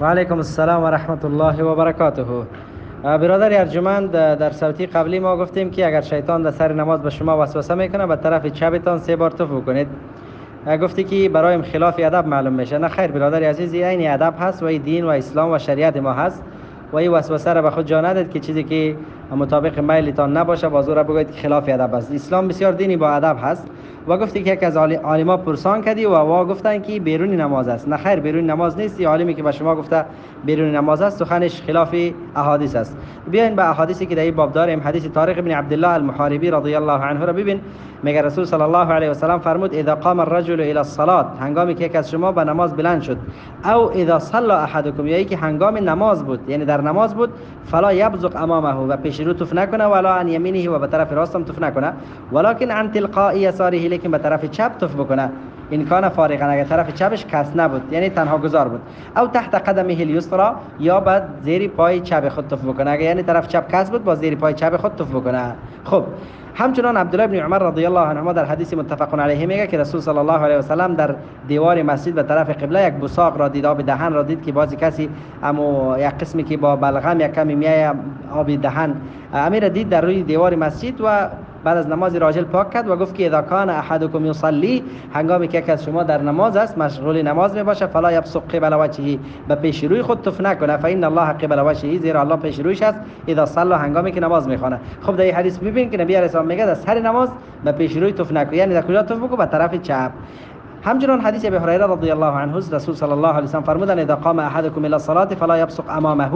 و علیکم السلام و رحمت الله و برکاته. برادر ارجمند، در صوتی قبلی ما گفتیم که اگر شیطان در سر نماز به شما وسوسه میکنه به طرف چپتان 3 بار تف بکنید. گفتی که برایم خلاف ادب معلوم میشه. نه خیر برادر عزیز، این ادب هست و این دین و اسلام و شریعت ما هست و این وسوسه را به خود جا ندید که چیزی که مطابق میلتان نباشه بازو را بگوید که خلاف ادب است. اسلام بسیار دینی با ادب هست. و گفتی که یک از عالما پرسان کردی و گفتن که بیرون نماز است. نه خیر، بیرون نماز نیست. عالمی که به شما گفته بیرون نماز است سخنش خلاف احادیث است. بیاین به احادیثی که در این باب داریم. حدیث طارق ابن عبدالله المحاربی رضی الله عنه را ببین. میگه رسول صلی الله علیه و سلم فرمود اذا قام الرجل الى الصلاه، هنگامی که یک از شما به نماز بلند شد، او اذا صلى احدكم، یا که هنگام نماز بود، یعنی در نماز بود، فلا یبزق امامه، و پیش رو تف نکنه، ولا عن یمینه، و به طرف راستم تف نکنه، ولكن عن تلقاء یساره، لیکن به طرف چپ تف بکنه. این کان فارغا، اگر طرف چپش کس نبود یعنی تنها گذار بود، او تحت قدمه الیسرا، یا بعد زیر پای چپ خود تف بکنه، اگر یعنی طرف چپ کس بود با زیر پای چپ خود تف بکنه. خب همچنان عبدالله بن عمر رضی الله عنهما در حدیث متفق علیه میگه که رسول صلی الله علیه و سلم در دیوار مسجد به طرف قبله یک بساق را دید، آب دهن را دید که بعضی کسی اما یک قسمی که با بلغم یک کمی میای آب دهن امیر دید در روی دیوار مسجد و بعد از نماز راجل پاک کرد و گفت که اذا کان احدکم یصلی، هنگامی که یک از شما در نماز است مشغول نماز می باشه، فلا یبصق قبل وجهه، به پیش روی خود تف نکنه، فان الله قبل وجهه، زیرا الله پیش رویش است، اذا صلى، هنگامی که نماز میخونه. خب در این حدیث ببین که نبی علیه السلام میگه در سر نماز به پیش روی تف نکن، یعنی در کجا تف بکن؟ به طرف چپ. همچنان حدیث ابی هریره رضی الله عنه رسول صلی الله علیه و سلم فرمودند اذا قام احدکم الى الصلاه فلا یبصق امامه،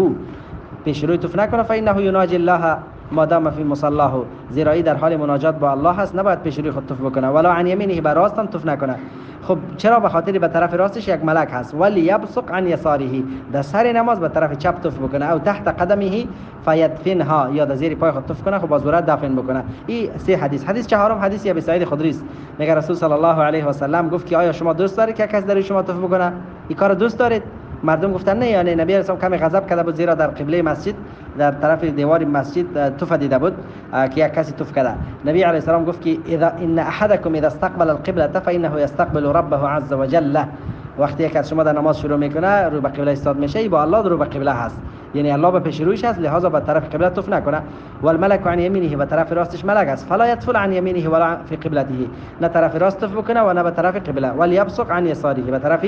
پیش روی تف نکنه، فانه یناجی الله ما دام فی مصلاه، زیرا در حال مناجات با الله هست، نباید پیش روی خود تف بکنه، ولا عن یمینه، به راستم تف نکنه. خب چرا؟ به خاطر به طرف راستش یک ملک هست. ولی یبصق عن یساره، در سر نماز به طرف چپ تف بکنه، او تحت قدمه فیدفنها، یا در زیر پای خود تف کنه، خب باز ورد دفن بکنه. این سه حدیث. حدیث چهارم حدیث ابی سعید خدری است. میگه رسول صلی الله علیه و سلم گفت که آیا شما دوست دارید که کسی در شما تف بکنه؟ این کار دوست دارید؟ مردم گفتن نه. یعنی نبی علیه السلام کمی غضب کرده بود، زیرا در قبله مسجد در طرف دیوار مسجد تف دیده بود که یک کسی تف کرده. نبی علیه السلام گفت که اذا ان احدکم اذا استقبل القبلة فانه يستقبل ربه عز وجل، وقتی یک از شما در نماز شروع میکنه رو به قبله استاد میشه، با الله رو به قبله هست، یعنی الله به پیش رویش است، لہذا به طرف قبله تف نکنه. والملك عن یمینه، به طرف راستش ملک است، فلا يدفل عن یمینه ولا فی قبلته، نه طرف راست تف بکنه و نه به طرف قبله. ولیبصق عن یساره، به طرف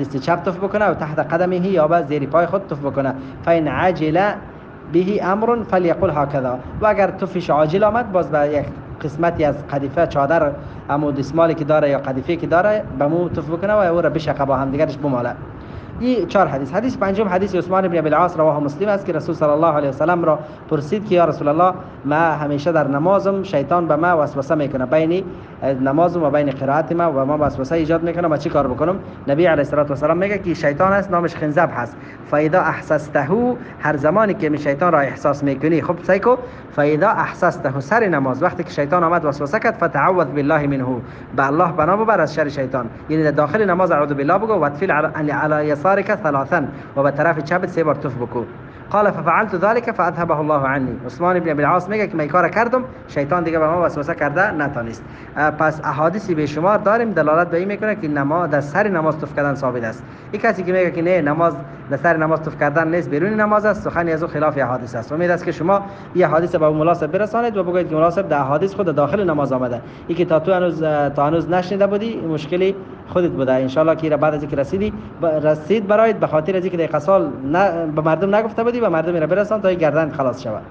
دست چپ تف بکنه و تحت قدمه، یا به زیر پای خود تف بکنه. فین عجل به امر فلیقل هكذا، و اگر تفش عاجل آمد باز به یک قسمتی از قدیفه چادر امو دستمالی که داره یا قدیفه که داره به مو تف بکنه و او را بشقه با هم دیگرش بماله. این چهار حدیث. حدیث پنجم حدیث عثمان بن ابی العاص رواه مسلم است که رسول صلی الله علیه و سلم را پرسید که یا رسول الله، ما همیشه در نمازم شیطان به ما وسوسه میکنه، بین نمازم و بین قرائت ما و ما وسوسه ایجاد میکنه، ما چی کار بکنم؟ نبی علیه الصلاه و سلام میگه که شیطان است، نامش خنزب هست. فاذا احسسته، هر زمانی که شیطان را احساس میکنی، خب سایکو، فاذا احسسته، سر نماز وقتی که شیطان آمد وسوسه کرد، فتعوذ بالله منه، به الله پناه ببر از شر شیطان، یعنی در داخل نماز اعوذ بالله بگو، و تفل علی یسارک ثلاثا، و به طرف چپ 3 بار تف بکو. قال ففعلت ذلك فاذهبه الله عني. عثمان بن ابی العاص میگه که من کار کردم، شیطان دیگه به ما وسوسه کرده نتونست. پس احادیثی به شمار داریم دلالت به این میکنه که نماز در سر نماز تف کردن ثابت است. این کسی که میگه که نه نماز در سر نماز تف کردن نیست، بیرون نماز است، سخنی از او خلاف احادیث است. امید است که شما این احادیث به مناسب برسانید و بگویید که مناسب در احادیث خود داخل نماز آمده. این که تا هنوز نشنیده بودی مشکلی خودت بوده. ان شاء الله که بعد از اینکه رسید برایت، به خاطر از اینکه در قصال به مردم نگفته بودی، به مردم را برسان تا این گردن خلاص شود.